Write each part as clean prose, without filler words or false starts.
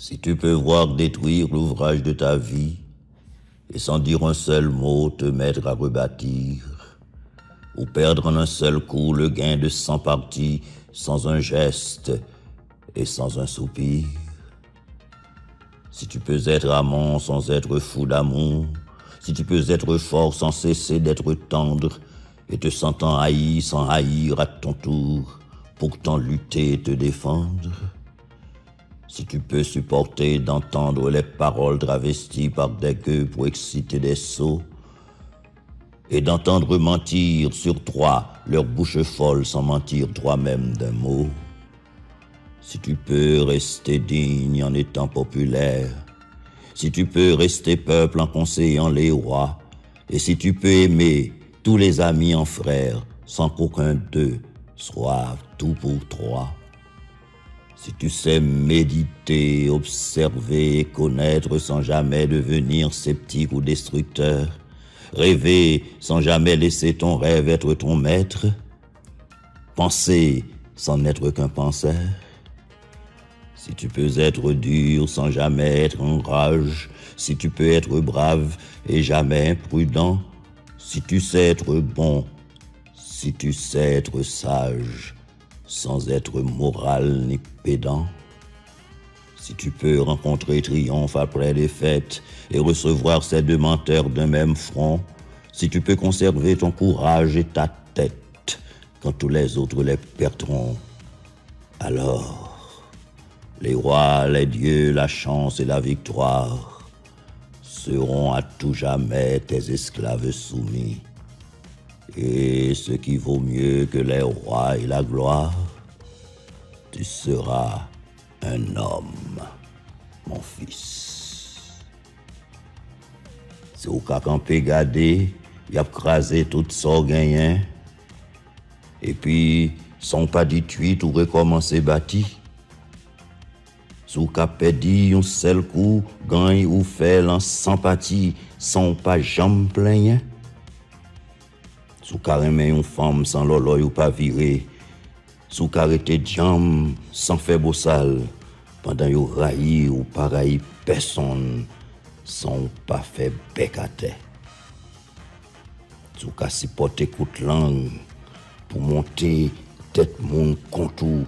Si tu peux voir détruire l'ouvrage de ta vie, et sans dire un seul mot te mettre à rebâtir, ou perdre en un seul coup le gain de 100 parties sans un geste et sans un soupir, si tu peux être amant sans être fou d'amour, si tu peux être fort sans cesser d'être tendre, et te sentant haï sans haïr à ton tour, pourtant lutter et te défendre, si tu peux supporter d'entendre les paroles travesties par des gueux pour exciter des sots, et d'entendre mentir sur toi leur bouche folle sans mentir toi-même d'un mot, si tu peux rester digne en étant populaire, si tu peux rester peuple en conseillant les rois, et si tu peux aimer tous les amis en frères sans qu'aucun d'eux soit tout pour trois, si tu sais méditer, observer et connaître sans jamais devenir sceptique ou destructeur, rêver sans jamais laisser ton rêve être ton maître, penser sans n'être qu'un penseur, si tu peux être dur sans jamais être en rage, si tu peux être brave et jamais imprudent, si tu sais être bon, si tu sais être sage, sans être moral ni pédant, si tu peux rencontrer triomphe après défaite et recevoir ces deux menteurs d'un même front, si tu peux conserver ton courage et ta tête quand tous les autres les perdront, alors les rois, les dieux, la chance et la victoire seront à tout jamais tes esclaves soumis. Et ce qui vaut mieux que les rois et la gloire, tu seras un homme, mon fils. C'est au cas qu'on peut garder, y a crasé tout ça gagnant, et puis, sans pas dit tuit ou recommencer bâti. Sous qu'a perdu un seul coup, gagne ou fait l'en sympathie, sans pas jambe plein. Sous qu'a remet une femme sans l'oloy ou pas viré, sous qu'a arrêté jambe sans faire beau sale, pendant yon raï ou pareil personne, sans pas faire bec à terre. Sous qu'a si porter coup de langue, pour monter tête mon contour,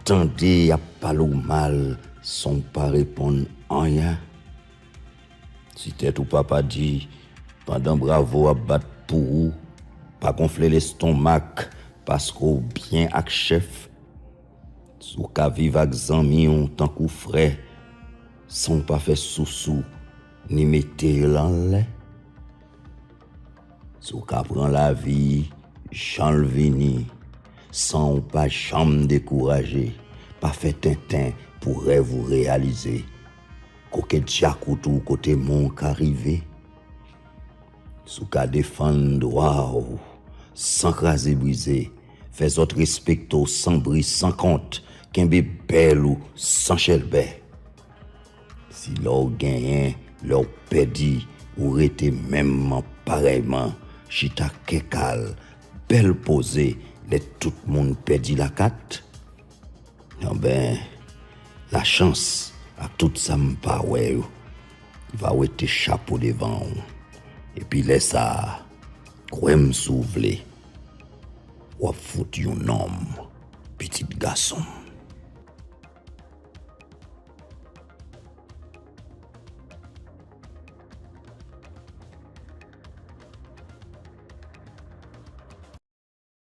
tendez à parler mal, sans pas répondre rien. Si tête ou papa dit, pendant bravo à battre pour ou, pas gonfler l'estomac, parce qu'au bien ak chef, sous ka vive ak zami on tant qu'ou frais, sans pas faire sous-sous, ni mette l'en sous ka prend la vie, Jean le vini, sans pas jamais décourager, pas fait tintin pour rêve ou réaliser. Coquet diakoutou côté mon qu'arrivé. Sous ka défendre droit, sans craser brisé, fais autres respecto sans bris, sans compte, qu'un belle ou sans chelbet. Si l'or gagne, l'or perdu, ou rete même pareillement, chita kekal, belle posée, les tout le monde perdu la carte. Non ben, la chance, à tout ça m'pa ouais, va ou te chapeau devant. Et puis laisse ça, quoi m'souvler, ou foutu un homme, petit garçon.